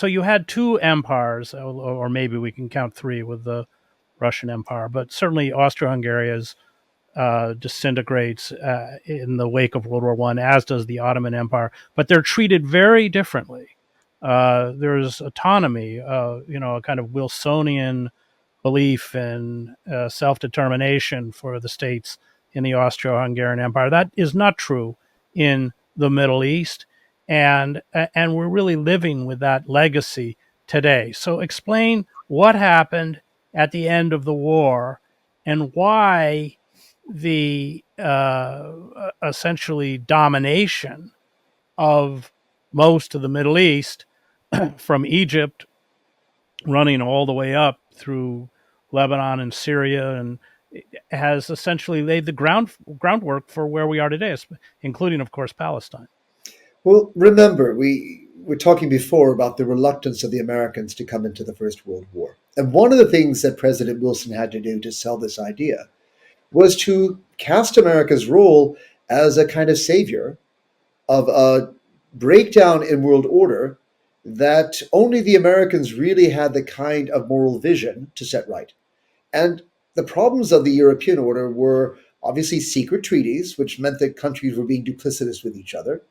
so you had two empires, or maybe we can count three with the Russian Empire, but certainly Austro-Hungary disintegrates in the wake of World War One, as does the Ottoman Empire. But they're treated very differently. There's autonomy, a kind of Wilsonian belief in self-determination for the states in the Austro-Hungarian Empire. That is not true in the Middle East, and we're really living with that legacy today. So explain what happened at the end of the war and why the essentially domination of most of the Middle East from Egypt running all the way up through Lebanon and Syria, and has essentially laid the groundwork for where we are today, including, of course, Palestine. Well, remember, we were talking before about the reluctance of the Americans to come into the First World War. And one of the things that President Wilson had to do to sell this idea was to cast America's role as a kind of savior of a breakdown in world order that only the Americans really had the kind of moral vision to set right. And the problems of the European order were obviously secret treaties, which meant that countries were being duplicitous with each other,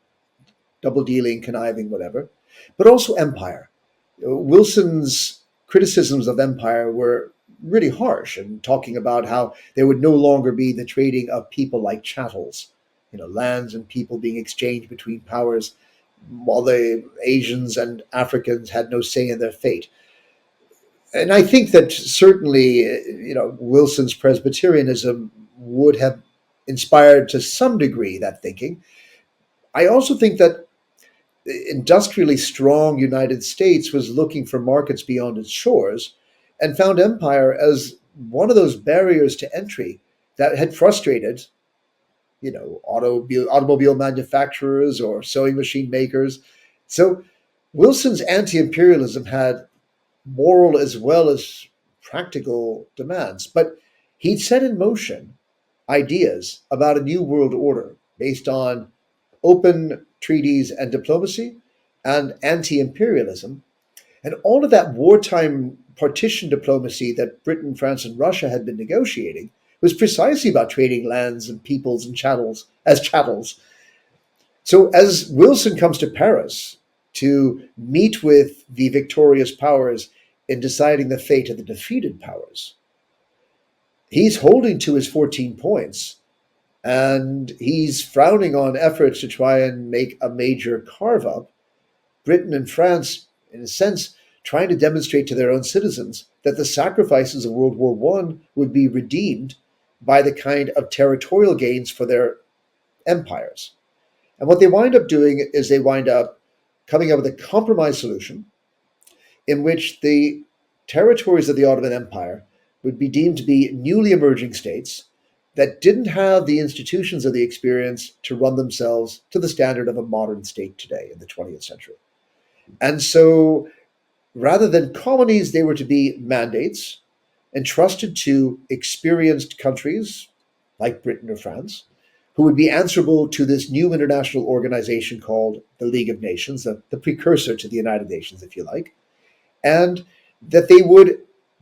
double dealing, conniving, whatever, but also empire. Wilson's criticisms of empire were really harsh and talking about how there would no longer be the trading of people like chattels, lands and people being exchanged between powers, while the Asians and Africans had no say in their fate. And I think that certainly, Wilson's Presbyterianism would have inspired to some degree that thinking. I also think that the industrially strong United States was looking for markets beyond its shores and found empire as one of those barriers to entry that had frustrated, automobile manufacturers or sewing machine makers. So Wilson's anti-imperialism had moral as well as practical demands, but he'd set in motion ideas about a new world order based on open treaties and diplomacy and anti-imperialism. And all of that wartime partition diplomacy that Britain, France, and Russia had been negotiating was precisely about trading lands and peoples and chattels as chattels. So as Wilson comes to Paris to meet with the victorious powers in deciding the fate of the defeated powers, he's holding to his 14 points, and he's frowning on efforts to try and make a major carve up. Britain and France, in a sense, trying to demonstrate to their own citizens that the sacrifices of World War One would be redeemed by the kind of territorial gains for their empires. And what they wind up doing is they wind up coming up with a compromise solution in which the territories of the Ottoman Empire would be deemed to be newly emerging states that didn't have the institutions or the experience to run themselves to the standard of a modern state today in the 20th century. And so rather than colonies, they were to be mandates entrusted to experienced countries like Britain or France, who would be answerable to this new international organization called the League of Nations, the precursor to the United Nations, if you like, and that they would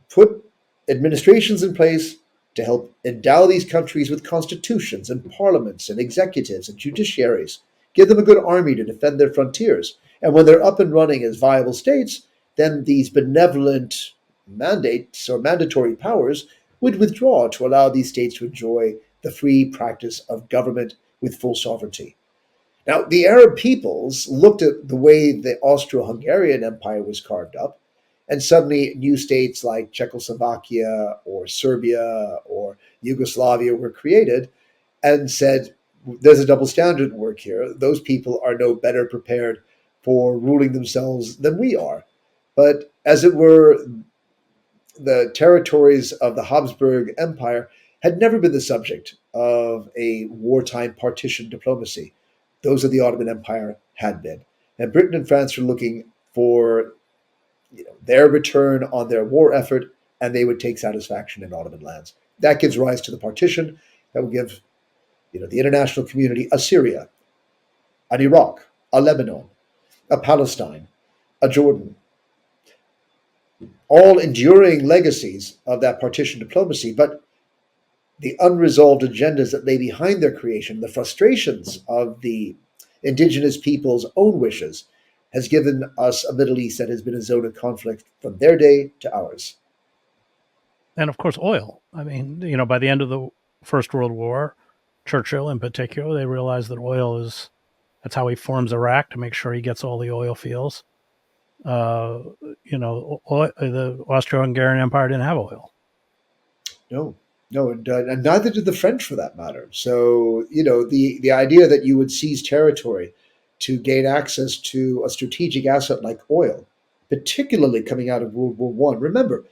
put administrations in place to help endow these countries with constitutions and parliaments and executives and judiciaries, give them a good army to defend their frontiers. And when they're up and running as viable states, then these benevolent mandates or mandatory powers would withdraw to allow these states to enjoy the free practice of government with full sovereignty. Now, the Arab peoples looked at the way the Austro-Hungarian Empire was carved up, and suddenly new states like Czechoslovakia or Serbia or Yugoslavia were created and said, there's a double standard at work here. Those people are no better prepared for ruling themselves than we are. But as it were, the territories of the Habsburg Empire had never been the subject of a wartime partition diplomacy. Those of the Ottoman Empire had been. And Britain and France were looking for their return on their war effort, and they would take satisfaction in Ottoman lands. That gives rise to the partition that will give the international community a Syria, an Iraq, a Lebanon, a Palestine, a Jordan, all enduring legacies of that partition diplomacy, but the unresolved agendas that lay behind their creation, the frustrations of the indigenous people's own wishes, has given us a Middle East that has been a zone of conflict from their day to ours. And of course, oil. I mean, by the end of the First World War, Churchill in particular, they realized that oil is that's how he forms Iraq to make sure he gets all the oil fields. Uh, the Austro-Hungarian Empire didn't have oil. No, no, and neither did the French, for that matter. So the idea that you would seize territory to gain access to a strategic asset like oil, particularly coming out of World War One. Remember,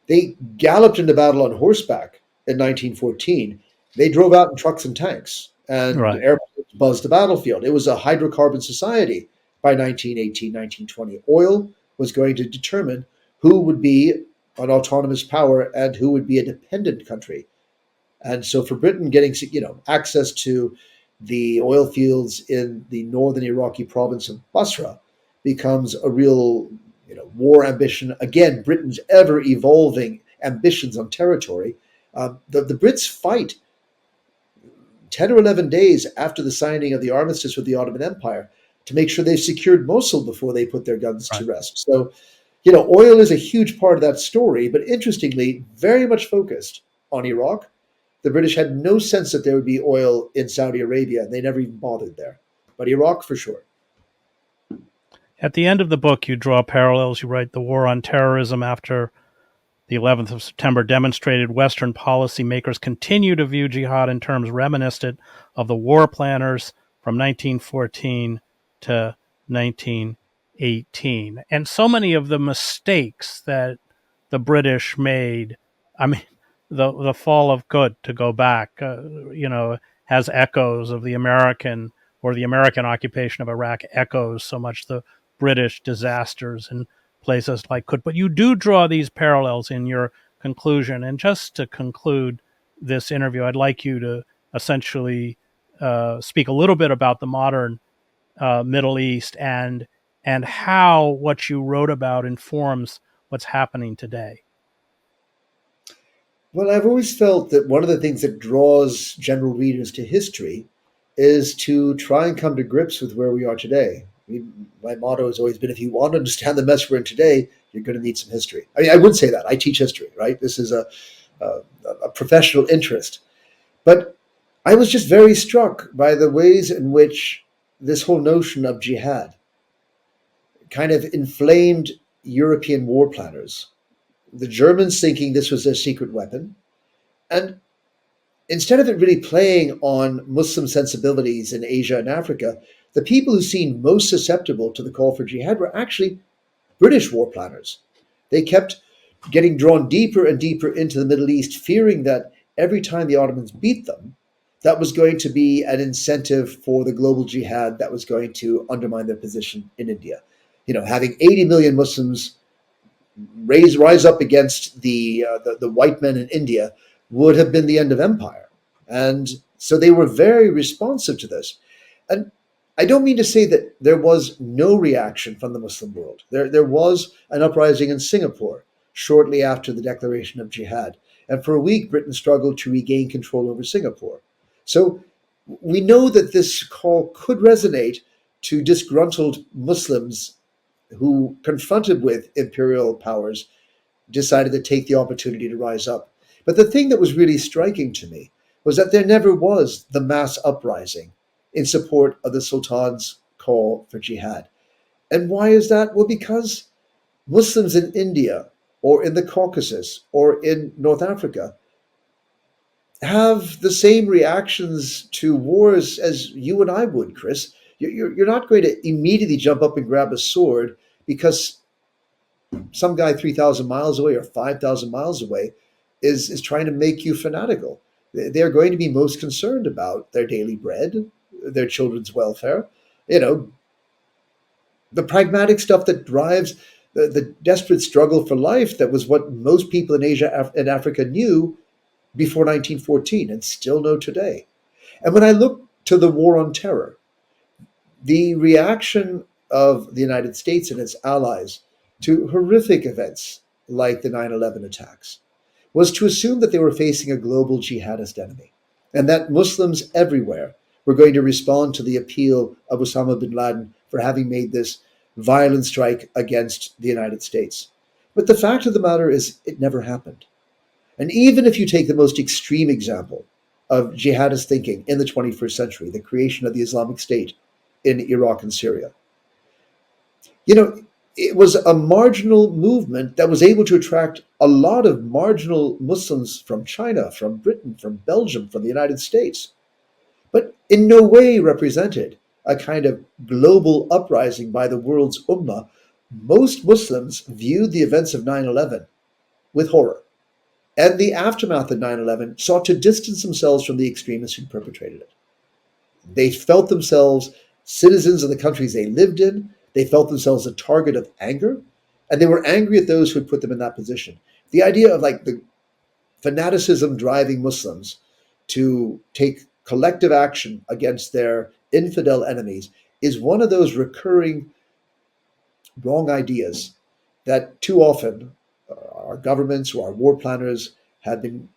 they galloped into battle on horseback in 1914. They drove out in trucks and tanks, and Right. airplanes buzzed the battlefield. It was a hydrocarbon society by 1918, 1920. Oil was going to determine who would be an autonomous power and who would be a dependent country. And so for Britain, getting access to the oil fields in the northern Iraqi province of Basra becomes a real war ambition. Again, Britain's ever evolving ambitions on territory. The Brits fight 10 or 11 days after the signing of the armistice with the Ottoman Empire to make sure they've secured Mosul before they put their guns to Right. rest. So, oil is a huge part of that story, but interestingly, very much focused on Iraq. The British had no sense that there would be oil in Saudi Arabia, and they never even bothered there. But Iraq, for sure. At the end of the book, you draw parallels. You write the war on terrorism after the 11th of September demonstrated Western policymakers continue to view jihad in terms reminiscent of the war planners from 1914 to 1918. And so many of the mistakes that the British made, I mean, the fall of good, to go back, has echoes of the American occupation of Iraq echoes so much the British disasters and places like Kut. But you do draw these parallels in your conclusion. And just to conclude this interview, I'd like you to essentially speak a little bit about the modern Middle East and how what you wrote about informs what's happening today. Well, I've always felt that one of the things that draws general readers to history is to try and come to grips with where we are today. My motto has always been, if you want to understand the mess we're in today, you're going to need some history. I mean, I would say that. I teach history, right? This is a, a professional interest. But I was just very struck by the ways in which this whole notion of jihad kind of inflamed European war planners. The Germans thinking this was their secret weapon. And instead of it really playing on Muslim sensibilities in Asia and Africa, the people who seemed most susceptible to the call for jihad were actually British war planners. They kept getting drawn deeper and deeper into the Middle East, fearing that every time the Ottomans beat them, that was going to be an incentive for the global jihad that was going to undermine their position in India. Having 80 million Muslims rise up against the white men in India would have been the end of empire. And so they were very responsive to this. And I don't mean to say that there was no reaction from the Muslim world. There was an uprising in Singapore shortly after the declaration of jihad. And for a week, Britain struggled to regain control over Singapore. So we know that this call could resonate to disgruntled Muslims who, confronted with imperial powers, decided to take the opportunity to rise up. But the thing that was really striking to me was that there never was the mass uprising in support of the Sultan's call for jihad. And why is that? Well, because Muslims in India or in the Caucasus or in North Africa have the same reactions to wars as you and I would, Chris. You're not going to immediately jump up and grab a sword because some guy 3,000 miles away or 5,000 miles away is trying to make you fanatical. They're going to be most concerned about their daily bread, their children's welfare, you know, the pragmatic stuff that drives the desperate struggle for life that was what most people in Asia and Africa knew before 1914 and still know today. And when I look to the war on terror, the reaction of the United States and its allies to horrific events like the 9/11 attacks was to assume that they were facing a global jihadist enemy and that Muslims everywhere were going to respond to the appeal of Osama bin Laden for having made this violent strike against the United States. But the fact of the matter is, it never happened. And even if you take the most extreme example of jihadist thinking in the 21st century, the creation of the Islamic State in Iraq and Syria, you know, it was a marginal movement that was able to attract a lot of marginal Muslims from China, from Britain, from Belgium, from the United States, but in no way represented a kind of global uprising by the world's ummah. Most Muslims viewed the events of 9/11 with horror, and the aftermath of 9/11 sought to distance themselves from the extremists who perpetrated it. They felt themselves citizens of the countries they lived in. They felt themselves a target of anger, and they were angry at those who had put them in that position. The idea of like the fanaticism driving Muslims to take collective action against their infidel enemies is one of those recurring wrong ideas that too often our governments or our war planners have been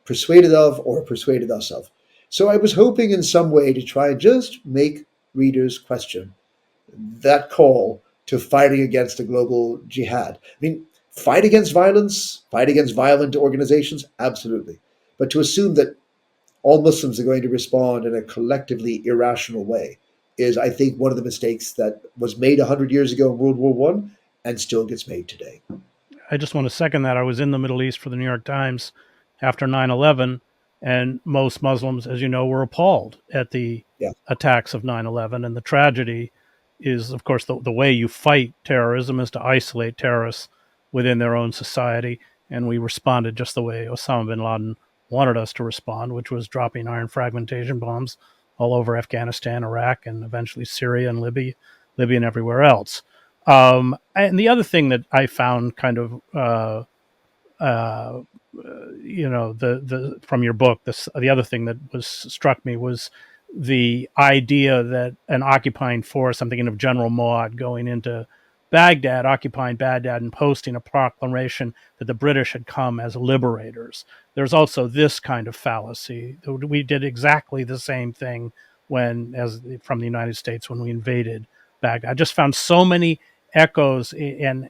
persuaded of or persuaded us of. So I was hoping in some way to try and just make readers question that call to fighting against a global jihad. I mean, fight against violence, fight against violent organizations, absolutely. But to assume that all Muslims are going to respond in a collectively irrational way is, I think, one of the mistakes that was made 100 years ago in World War One and still gets made today. I just want to second that. I was in the Middle East for the New York Times after 9/11, and most Muslims, as you know, were appalled at the Yeah. attacks of 9/11. And the tragedy is, of course, the way you fight terrorism is to isolate terrorists within their own society. And we responded just the way Osama bin Laden wanted us to respond, which was dropping iron fragmentation bombs all over Afghanistan, Iraq, and eventually Syria and Libya and everywhere else. And the other thing that I found kind of, uh, the from your book, the other thing that was struck me was the idea that an occupying force, I'm thinking of General Maud going into Baghdad, occupying Baghdad, and posting a proclamation that the British had come as liberators. There's also this kind of fallacy. We did exactly the same thing as from the United States when we invaded Baghdad. I just found so many echoes and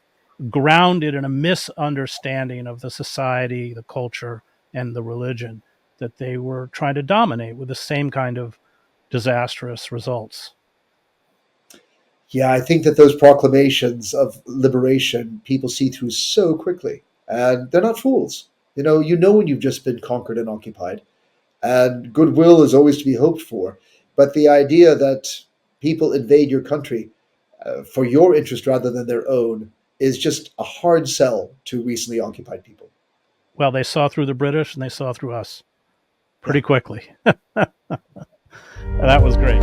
grounded in a misunderstanding of the society, the culture, and the religion that they were trying to dominate with the same kind of disastrous results. Yeah, I think that those proclamations of liberation people see through so quickly, and they're not fools. You know when you've just been conquered and occupied, and goodwill is always to be hoped for. But the idea that people invade your country for your interest rather than their own is just a hard sell to recently occupied people. Well, they saw through the British and they saw through us Yeah. pretty quickly. That was great.